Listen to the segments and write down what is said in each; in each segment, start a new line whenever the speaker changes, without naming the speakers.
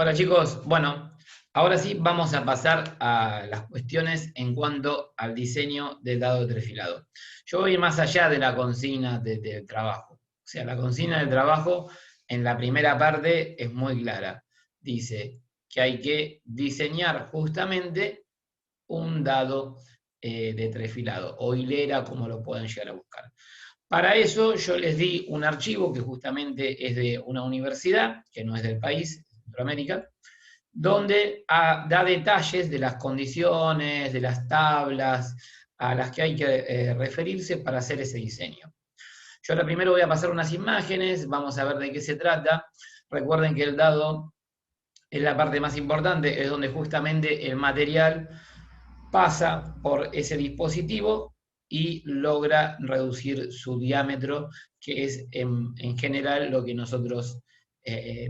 Hola chicos, bueno, ahora sí vamos a pasar a las cuestiones en cuanto al diseño del dado de trefilado. Yo voy más allá de la consigna del trabajo. O sea, la consigna del trabajo en la primera parte es muy clara. Dice que hay que diseñar justamente un dado de trefilado o hilera, como lo pueden llegar a buscar. Para eso yo les di un archivo que justamente es de una universidad, que no es del país, de Centroamérica, donde da detalles de las condiciones, de las tablas a las que hay que referirse para hacer ese diseño. Yo ahora primero voy a pasar unas imágenes, vamos a ver de qué se trata. Recuerden que el dado es la parte más importante, es donde justamente el material pasa por ese dispositivo y logra reducir su diámetro, que es en general lo que nosotros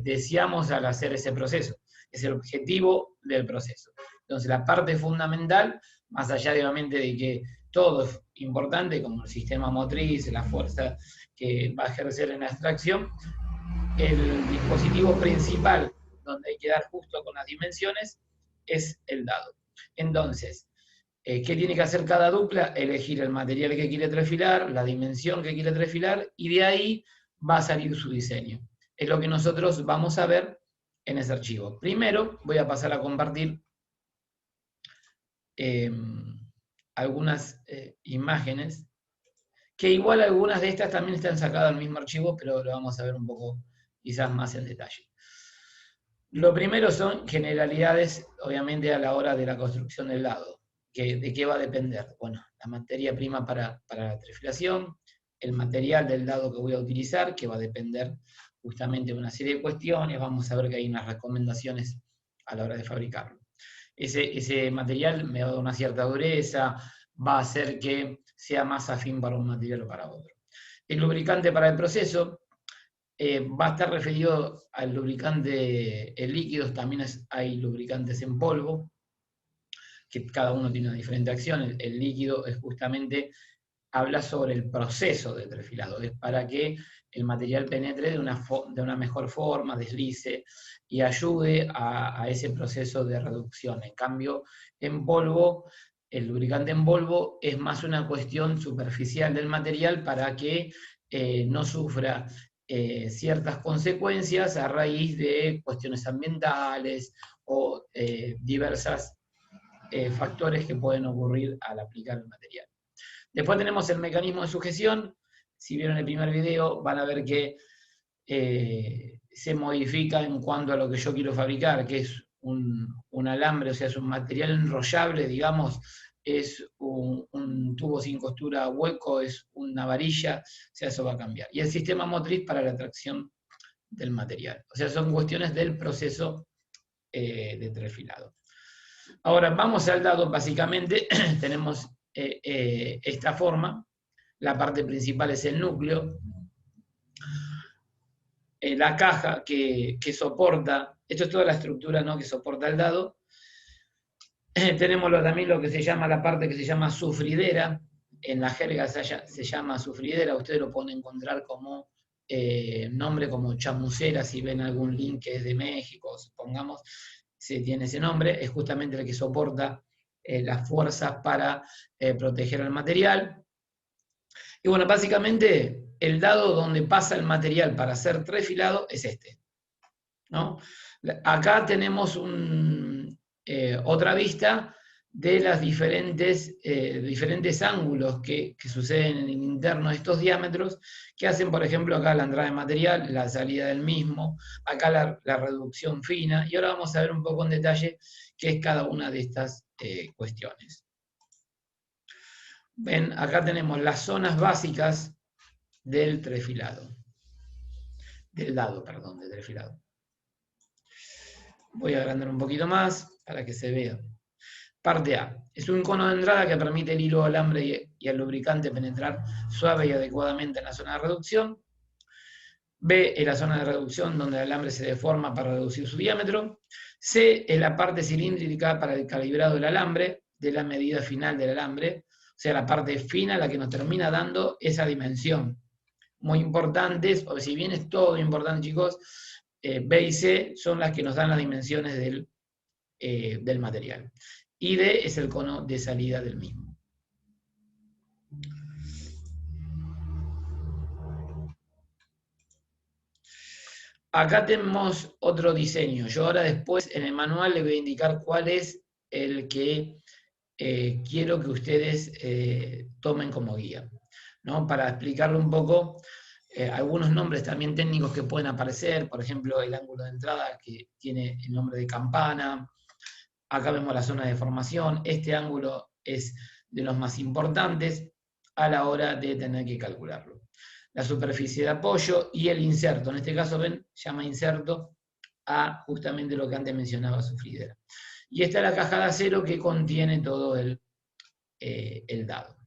deseamos al hacer ese proceso. Es el objetivo del proceso. Entonces, la parte fundamental, más allá de, obviamente, de que todo es importante, como el sistema motriz, la fuerza que va a ejercer en la extracción, el dispositivo principal donde hay que dar justo con las dimensiones es el dado. Entonces, ¿qué tiene que hacer cada dupla? Elegir el material que quiere trefilar, la dimensión que quiere trefilar, y de ahí va a salir su diseño. Es lo que nosotros vamos a ver en ese archivo. Primero voy a pasar a compartir eh, algunas imágenes, que igual algunas de estas también están sacadas del mismo archivo, pero lo vamos a ver un poco quizás más en detalle. Lo primero son generalidades, obviamente, a la hora de la construcción del dado. ¿De qué va a depender? Bueno, la materia prima para la trefilación, el material del dado que voy a utilizar, que va a depender justamente de una serie de cuestiones. Vamos a ver que hay unas recomendaciones a la hora de fabricarlo. Ese material me va a dar una cierta dureza, va a hacer que sea más afín para un material o para otro. El lubricante para el proceso, va a estar referido al lubricante en líquidos, también hay lubricantes en polvo, que cada uno tiene una diferente acción. El líquido es justamente, habla sobre el proceso de trefilado, es para que el material penetre de una mejor forma, deslice y ayude a ese proceso de reducción. En cambio, en polvo, el lubricante en polvo es más una cuestión superficial del material para que no sufra ciertas consecuencias a raíz de cuestiones ambientales o diversas factores que pueden ocurrir al aplicar el material. Después tenemos el mecanismo de sujeción. Si vieron el primer video, van a ver que se modifica en cuanto a lo que yo quiero fabricar, que es un alambre, o sea, es un material enrollable, digamos, es un tubo sin costura hueco, es una varilla, o sea, eso va a cambiar. Y el sistema motriz para la tracción del material. O sea, son cuestiones del proceso de trefilado. Ahora, vamos al dado, básicamente, tenemos esta forma, la parte principal es el núcleo, la caja que soporta, esto es toda la estructura, ¿no?, que soporta el dado. Tenemos también lo que se llama la parte que se llama sufridera, en la jerga se llama sufridera, ustedes lo pueden encontrar como nombre como chamucera, si ven algún link que es de México, supongamos, se tiene ese nombre, es justamente el que soporta las fuerzas para proteger el material. Y bueno, básicamente el dado donde pasa el material para ser trefilado es este, ¿no? Acá tenemos otra vista de los diferentes ángulos que suceden en el interno de estos diámetros, que hacen, por ejemplo, acá la entrada de material, la salida del mismo, acá la reducción fina, y ahora vamos a ver un poco en detalle qué es cada una de estas cuestiones. Ven, acá tenemos las zonas básicas del trefilado, del dado, perdón, del trefilado. Voy a agrandar un poquito más para que se vea. Parte A. Es un cono de entrada que permite el hilo, alambre y el lubricante penetrar suave y adecuadamente en la zona de reducción. B es la zona de reducción donde el alambre se deforma para reducir su diámetro. C es la parte cilíndrica para el calibrado del alambre, de la medida final del alambre, o sea, la parte fina la que nos termina dando esa dimensión. Muy importante, o si bien es todo importante, chicos, B y C son las que nos dan las dimensiones del material. Y D es el cono de salida del mismo. Acá tenemos otro diseño. Yo ahora después en el manual les voy a indicar cuál es el que quiero que ustedes tomen como guía, ¿no? Para explicarlo un poco, algunos nombres también técnicos que pueden aparecer, por ejemplo, el ángulo de entrada que tiene el nombre de campana. Acá vemos la zona de formación. Este ángulo es de los más importantes a la hora de tener que calcularlo. La superficie de apoyo y el inserto. En este caso, ven, llama inserto a justamente lo que antes mencionaba sufridera. Y esta es la caja de acero que contiene todo el dado.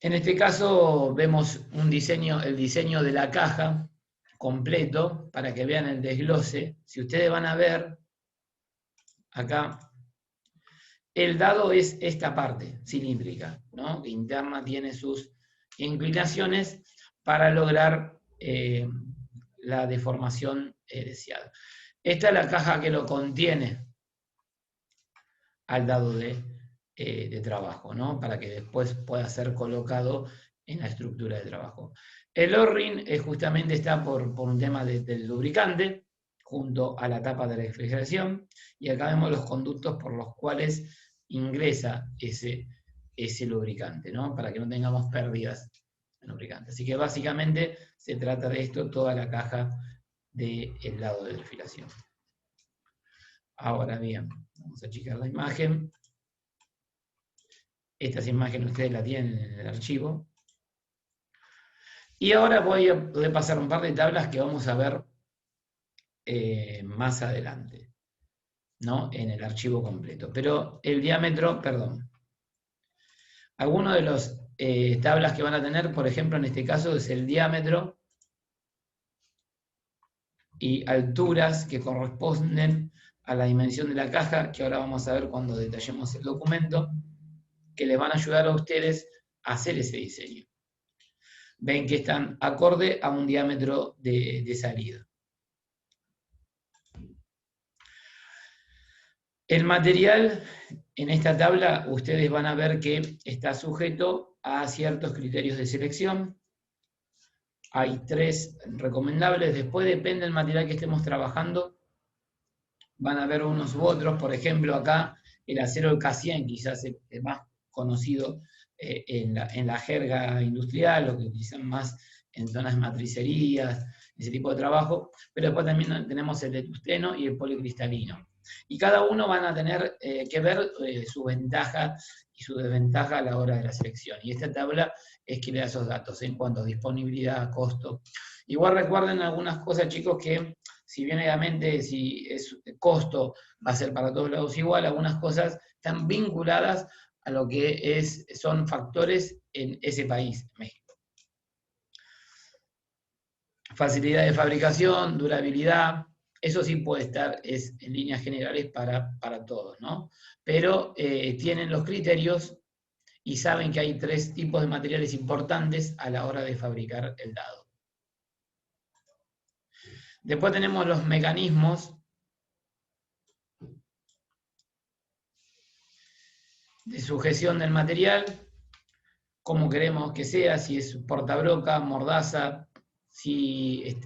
En este caso vemos un diseño, el diseño de la caja completo para que vean el desglose. Si ustedes van a ver acá, el dado es esta parte cilíndrica, ¿no? Que interna tiene sus inclinaciones para lograr la deformación deseada. Esta es la caja que lo contiene al dado de trabajo, ¿no? Para que después pueda ser colocado en la estructura de trabajo. El O-ring justamente está por un tema del lubricante, junto a la tapa de refrigeración, y acá vemos los conductos por los cuales ingresa ese lubricante, ¿no? Para que no tengamos pérdidas de lubricante. Así que básicamente se trata de esto, toda la caja del lado de refrigeración. Ahora bien, vamos a achicar la imagen. Estas imágenes ustedes las tienen en el archivo. Y ahora voy a pasar un par de tablas que vamos a ver más adelante, ¿no? En el archivo completo. Pero el diámetro, perdón. Algunos de los tablas que van a tener, por ejemplo, en este caso es el diámetro y alturas que corresponden a la dimensión de la caja, que ahora vamos a ver cuando detallemos el documento, que les van a ayudar a ustedes a hacer ese diseño. Ven que están acorde a un diámetro de salida. El material, en esta tabla, ustedes van a ver que está sujeto a ciertos criterios de selección. Hay 3 recomendables. Después depende del material que estemos trabajando. Van a ver unos u otros. Por ejemplo, acá el acero K100, quizás es más conocido en la jerga industrial, lo que utilizan más en zonas de matricerías, ese tipo de trabajo. Pero después también tenemos el de tungsteno y el policristalino. Y cada uno van a tener que ver su ventaja y su desventaja a la hora de la selección. Y esta tabla es que le da esos datos en cuanto a disponibilidad, costo. Igual recuerden algunas cosas, chicos, que si bien obviamente si es costo va a ser para todos lados igual, algunas cosas están vinculadas a lo que son factores en ese país, México. Facilidad de fabricación, durabilidad, eso sí puede estar en líneas generales para todos, ¿no? Pero tienen los criterios y saben que hay 3 tipos de materiales importantes a la hora de fabricar el dado. Después tenemos los mecanismos de sujeción del material, cómo queremos que sea, si es portabroca, mordaza, si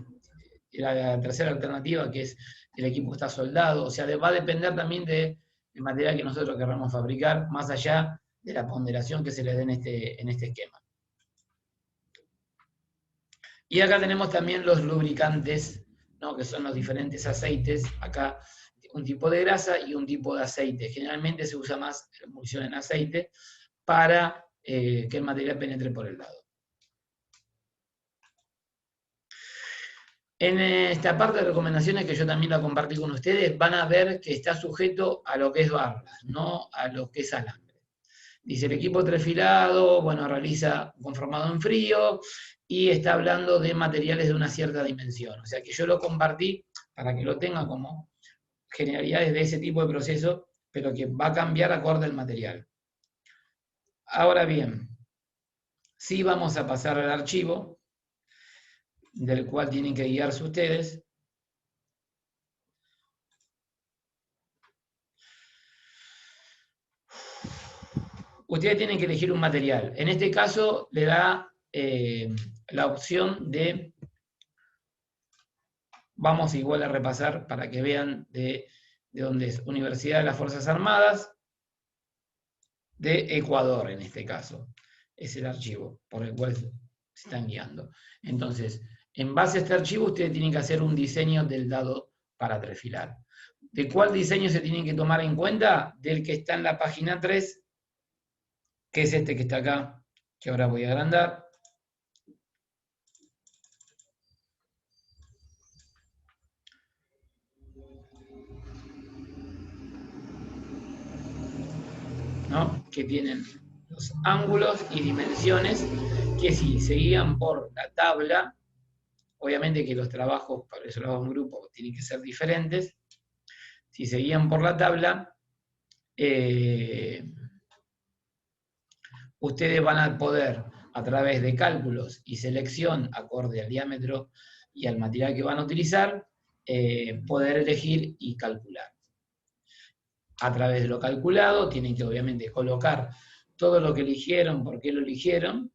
la tercera alternativa, que es el equipo está soldado, o sea, va a depender también del material que nosotros queramos fabricar, más allá de la ponderación que se le dé en este esquema. Y acá tenemos también los lubricantes, ¿no? Que son los diferentes aceites. Acá un tipo de grasa y un tipo de aceite. Generalmente se usa más emulsión en aceite para que el material penetre por el lado. En esta parte de recomendaciones, que yo también la compartí con ustedes, van a ver que está sujeto a lo que es barras, no a lo que es alambre. Dice el equipo trefilado, bueno, realiza conformado en frío y está hablando de materiales de una cierta dimensión. O sea que yo lo compartí para que lo tenga como generalidades de ese tipo de proceso, pero que va a cambiar acorde al material. Ahora bien, Sí vamos a pasar al archivo, del cual tienen que guiarse ustedes. Ustedes tienen que elegir un material. En este caso le da la opción de, vamos igual a repasar para que vean de dónde es, Universidad de las Fuerzas Armadas de Ecuador en este caso. Es el archivo por el cual se están guiando. Entonces, en base a este archivo ustedes tienen que hacer un diseño del dado para trefilar. ¿De cuál diseño se tienen que tomar en cuenta? Del que está en la página 3, que es este que está acá, que ahora voy a agrandar. ¿No? Que tienen los ángulos y dimensiones que si se guían por la tabla, obviamente que los trabajos, para eso lo hago en grupo, tienen que ser diferentes. Si se guían por la tabla, ustedes van a poder, a través de cálculos y selección acorde al diámetro y al material que van a utilizar, poder elegir y calcular. A través de lo calculado, tienen que obviamente colocar todo lo que eligieron, por qué lo eligieron,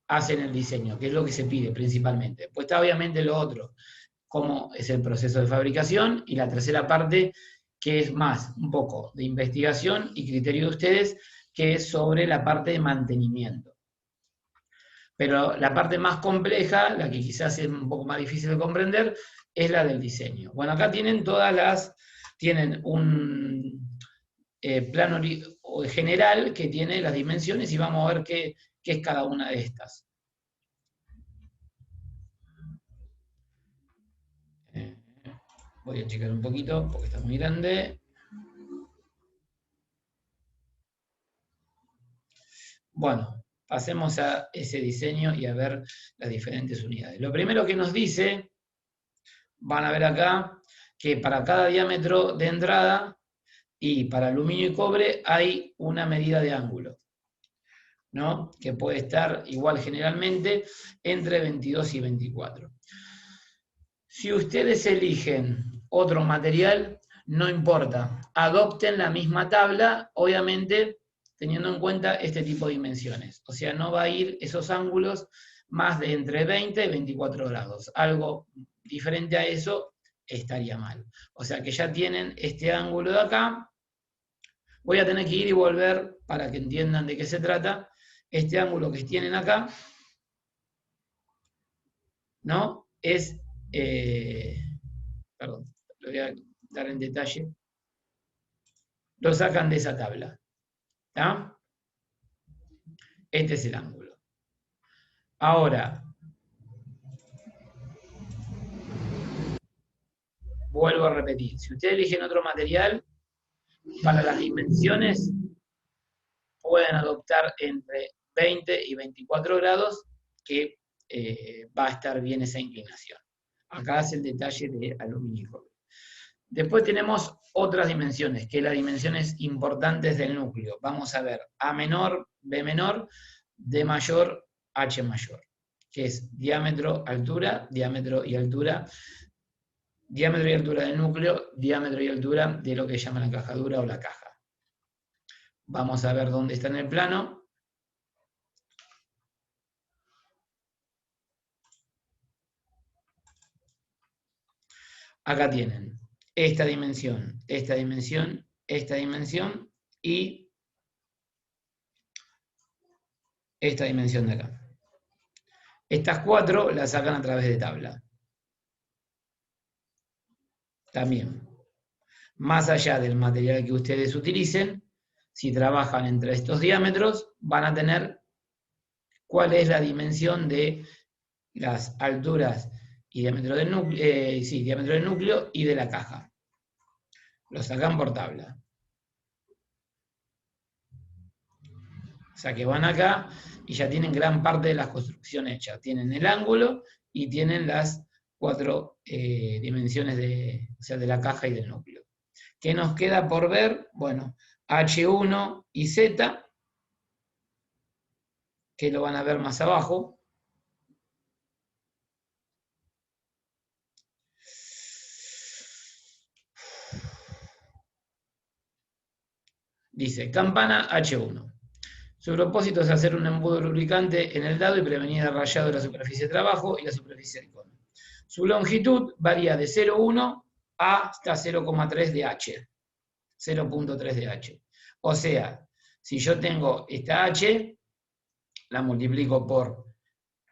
hacen el diseño, que es lo que se pide principalmente. Pues está obviamente lo otro, cómo es el proceso de fabricación, y la tercera parte, que es más un poco de investigación y criterio de ustedes, que es sobre la parte de mantenimiento. Pero la parte más compleja, la que quizás es un poco más difícil de comprender, es la del diseño. Bueno, acá tienen tienen un plano general que tiene las dimensiones y vamos a ver qué es cada una de estas. Voy a checar un poquito porque está muy grande. Bueno, pasemos a ese diseño y a ver las diferentes unidades. Lo primero que nos dice, van a ver acá, que para cada diámetro de entrada y para aluminio y cobre hay una medida de ángulo, ¿no? Que puede estar igual generalmente entre 22 y 24. Si ustedes eligen otro material, no importa, adopten la misma tabla, obviamente teniendo en cuenta este tipo de dimensiones. O sea, no va a ir esos ángulos más de entre 20 y 24 grados. Algo diferente a eso estaría mal. O sea que ya tienen este ángulo de acá. Voy a tener que ir y volver para que entiendan de qué se trata. Este ángulo que tienen acá, ¿no? Es... perdón, lo voy a dar en detalle, lo sacan de esa tabla. ¿Está? Este es el ángulo. Ahora, vuelvo a repetir, si ustedes eligen otro material, para las dimensiones pueden adoptar entre 20 y 24 grados, que va a estar bien esa inclinación. Acá es el detalle de aluminio y cobre. Después tenemos otras dimensiones, que las dimensiones importantes del núcleo. Vamos a ver A menor, B menor, D mayor, H mayor, que es diámetro, altura, diámetro y altura del núcleo, diámetro y altura de lo que se llama la encajadura o la caja. Vamos a ver dónde está en el plano. Acá tienen esta dimensión, esta dimensión, esta dimensión y esta dimensión de acá. Estas cuatro las sacan a través de tabla. También, más allá del material que ustedes utilicen, si trabajan entre estos diámetros, van a tener cuál es la dimensión de las alturas y diámetro del núcleo, diámetro del núcleo y de la caja. Lo sacan por tabla. O sea que van acá y ya tienen gran parte de la construcción hecha. Tienen el ángulo y tienen las cuatro dimensiones de la caja y del núcleo. ¿Qué nos queda por ver? Bueno, H1 y Z que lo van a ver más abajo. Dice, campana H1. Su propósito es hacer un embudo lubricante en el dado y prevenir el rayado de la superficie de trabajo y la superficie del cono. Su longitud varía de 0,1 hasta 0,3 de H. 0,3 de H. O sea, si yo tengo esta H, la multiplico por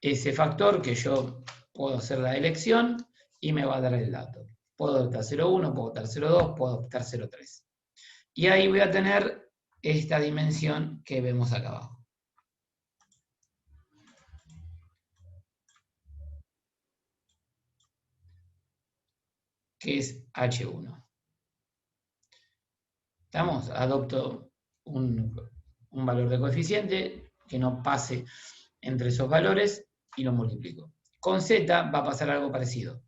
ese factor que yo puedo hacer la elección y me va a dar el dato. Puedo optar 0,1, puedo optar 0,2, puedo optar 0,3. Y ahí voy a tener esta dimensión que vemos acá abajo, que es H1. ¿Estamos? Adopto un valor de coeficiente que no pase entre esos valores y lo multiplico. Con Z va a pasar algo parecido.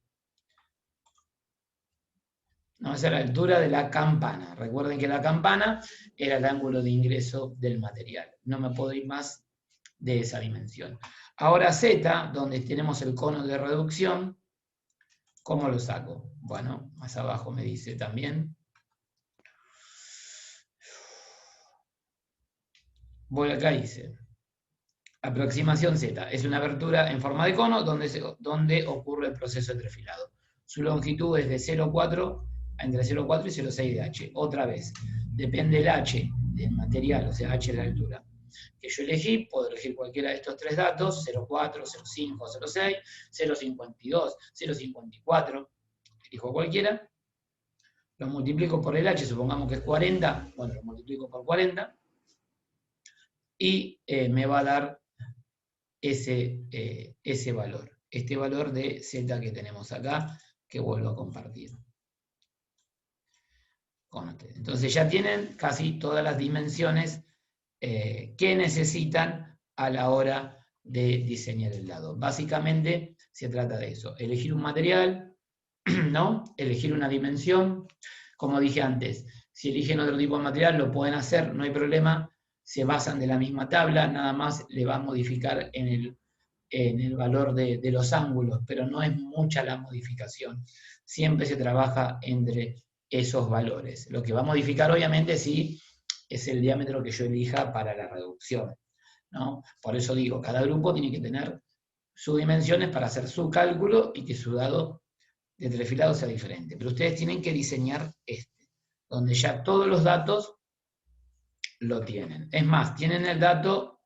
No, esa es la altura de la campana. Recuerden que la campana era el ángulo de ingreso del material. No me puedo ir más de esa dimensión. Ahora Z, donde tenemos el cono de reducción, ¿cómo lo saco? Bueno, más abajo me dice también. Voy acá y dice, aproximación Z, es una abertura en forma de cono donde ocurre el proceso de trefilado. Su longitud es de 0,4 entre 0,4 y 0,6 de H. Otra vez, depende el H del material, o sea, H es la altura que yo elegí, puedo elegir cualquiera de estos tres datos, 0,4, 0,5, 0,6, 0,52, 0,54, elijo cualquiera, lo multiplico por el H, supongamos que es 40, bueno, lo multiplico por 40, y me va a dar ese valor, este valor de Z que tenemos acá, que vuelvo a compartir con ustedes. Entonces ya tienen casi todas las dimensiones que necesitan a la hora de diseñar el dado. Básicamente se trata de eso, elegir un material, ¿no? Elegir una dimensión. Como dije antes, si eligen otro tipo de material lo pueden hacer, no hay problema, se basan de la misma tabla, nada más le va a modificar en el valor de los ángulos, pero no es mucha la modificación. Siempre se trabaja entre esos valores. Lo que va a modificar obviamente sí es el diámetro que yo elija para la reducción, ¿no? Por eso digo, cada grupo tiene que tener sus dimensiones para hacer su cálculo y que su dado de trefilado sea diferente. Pero ustedes tienen que diseñar este, donde ya todos los datos lo tienen. Es más, tienen el dato...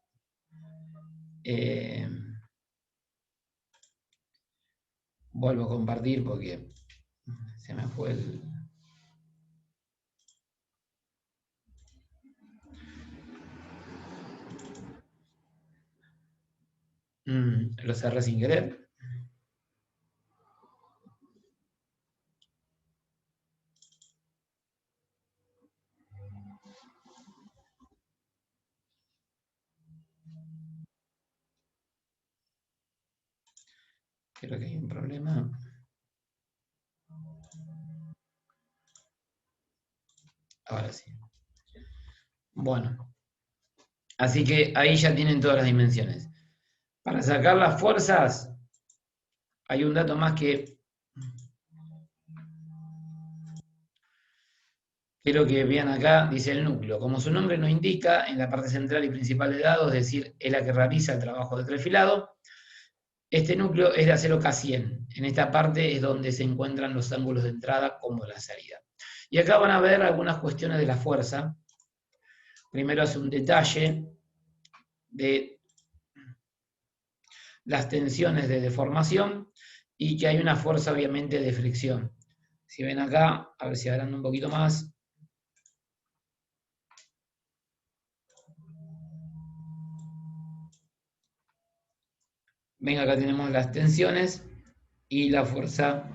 vuelvo a compartir porque se me fue el... lo cerré sin querer. Creo que hay un problema. Ahora sí. Bueno. Así que ahí ya tienen todas las dimensiones. Para sacar las fuerzas, hay un dato más que quiero que vean acá, dice el núcleo. Como su nombre lo indica, en la parte central y principal del dado, es decir, es la que realiza el trabajo de trefilado, este núcleo es de acero K100. En esta parte es donde se encuentran los ángulos de entrada como de la salida. Y acá van a ver algunas cuestiones de la fuerza. Primero hace un detalle de las tensiones de deformación y que hay una fuerza obviamente de fricción. Si ven acá, a ver si agrando un poquito más. Ven, acá tenemos las tensiones y la fuerza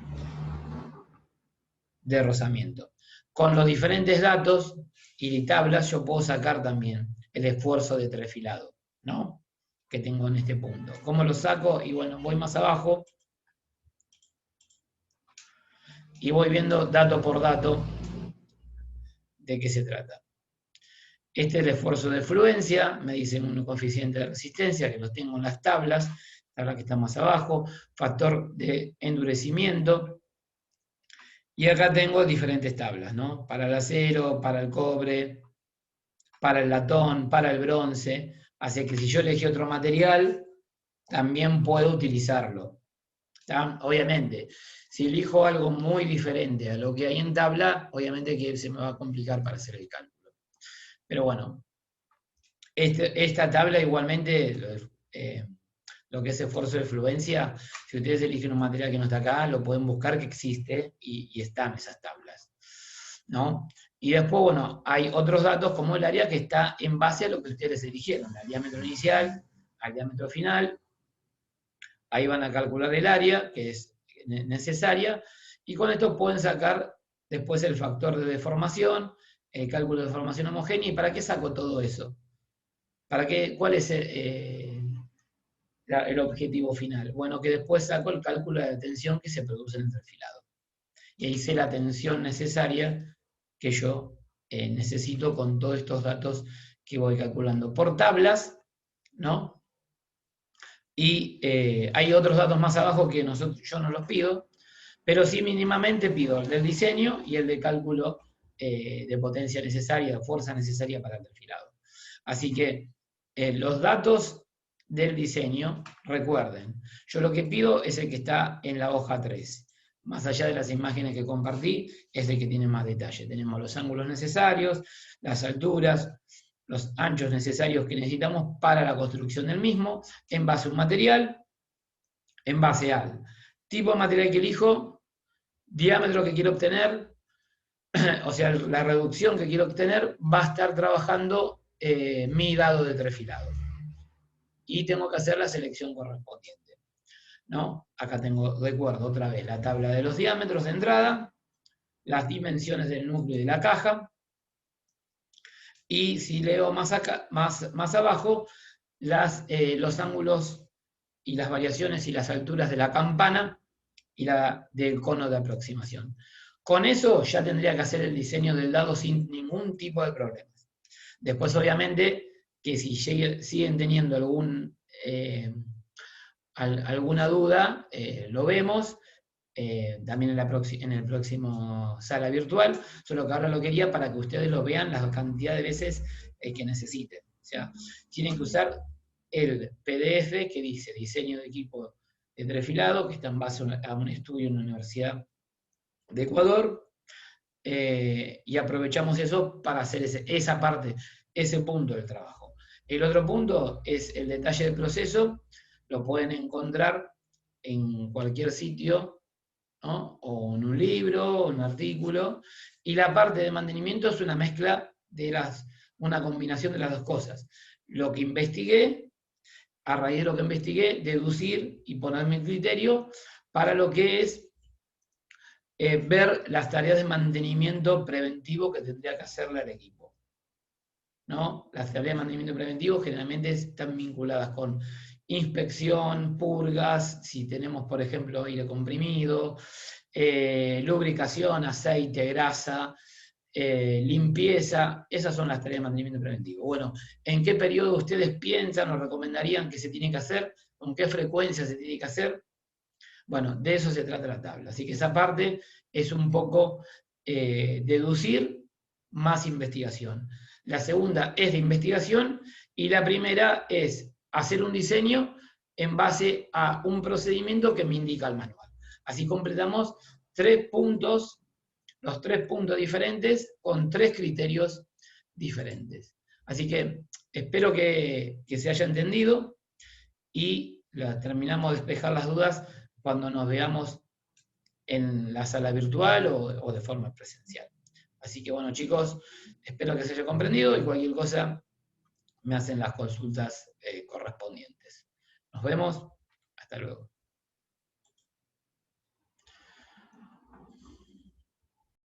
de rozamiento. Con los diferentes datos y tablas yo puedo sacar también el esfuerzo de trefilado, ¿no? Que tengo en este punto. ¿Cómo lo saco? Y bueno, voy más abajo y voy viendo dato por dato de qué se trata. Este es el esfuerzo de fluencia, me dicen un coeficiente de resistencia, que lo tengo en las tablas, tabla que está más abajo, factor de endurecimiento, y acá tengo diferentes tablas, ¿no? Para el acero, para el cobre, para el latón, para el bronce, así que si yo elegí otro material, también puedo utilizarlo. ¿Está? Obviamente, si elijo algo muy diferente a lo que hay en tabla, obviamente que se me va a complicar para hacer el cálculo. Pero bueno, esta tabla igualmente, lo que es esfuerzo de fluencia, si ustedes eligen un material que no está acá, lo pueden buscar que existe y están esas tablas, ¿no? Y después, bueno, hay otros datos como el área que está en base a lo que ustedes eligieron, al diámetro inicial, al diámetro final. Ahí van a calcular el área, que es necesaria, y con esto pueden sacar después el factor de deformación, el cálculo de deformación homogénea. ¿Y para qué saco todo eso? ¿Cuál es el objetivo final? Bueno, que después saco el cálculo de la tensión que se produce en el perfilado. Y ahí sé la tensión necesaria que yo necesito con todos estos datos que voy calculando por tablas, ¿no? Y hay otros datos más abajo que yo no los pido, pero sí mínimamente pido el del diseño y el de cálculo de potencia necesaria, de fuerza necesaria para el perfilado. Así que los datos del diseño, recuerden, yo lo que pido es el que está en la hoja 3. Más allá de las imágenes que compartí, es el que tiene más detalle. Tenemos los ángulos necesarios, las alturas, los anchos necesarios que necesitamos para la construcción del mismo, en base a un material, en base al tipo de material que elijo, diámetro que quiero obtener, o sea, la reducción que quiero obtener, va a estar trabajando mi dado de 3 filados. Y tengo que hacer la selección correspondiente, ¿no? Acá tengo, recuerdo otra vez, la tabla de los diámetros de entrada, las dimensiones del núcleo y de la caja, y si leo más abajo, los ángulos y las variaciones y las alturas de la campana y del cono de aproximación. Con eso ya tendría que hacer el diseño del dado sin ningún tipo de problemas. Después, obviamente, que si siguen teniendo alguna duda, lo vemos. También en el próximo sala virtual, solo que ahora lo quería para que ustedes lo vean la cantidad de veces que necesiten. O sea, tienen que usar el PDF que dice diseño de equipo de trefilado, que está en base a un estudio en la Universidad de Ecuador, y aprovechamos eso para hacer esa parte, ese punto del trabajo. El otro punto es el detalle del proceso, lo pueden encontrar en cualquier sitio, ¿no? O en un libro, o en un artículo, y la parte de mantenimiento es una mezcla una combinación de las dos cosas. Lo que investigué, a raíz de lo que investigué, deducir y ponerme en criterio para lo que es ver las tareas de mantenimiento preventivo que tendría que hacerle al equipo, ¿no? Las tareas de mantenimiento preventivo generalmente están vinculadas con inspección, purgas, si tenemos, por ejemplo, aire comprimido, lubricación, aceite, grasa, limpieza, esas son las tareas de mantenimiento preventivo. Bueno, ¿en qué periodo ustedes piensan o recomendarían que se tiene que hacer? ¿Con qué frecuencia se tiene que hacer? Bueno, de eso se trata la tabla. Así que esa parte es un poco deducir más investigación. La segunda es de investigación y la primera es hacer un diseño en base a un procedimiento que me indica el manual. Así completamos 3 puntos, los 3 puntos diferentes con 3 criterios diferentes. Así que espero que se haya entendido y terminamos de despejar las dudas cuando nos veamos en la sala virtual o de forma presencial. Así que bueno, chicos, espero que se haya comprendido y cualquier cosa me hacen las consultas correspondientes. Nos vemos, hasta luego.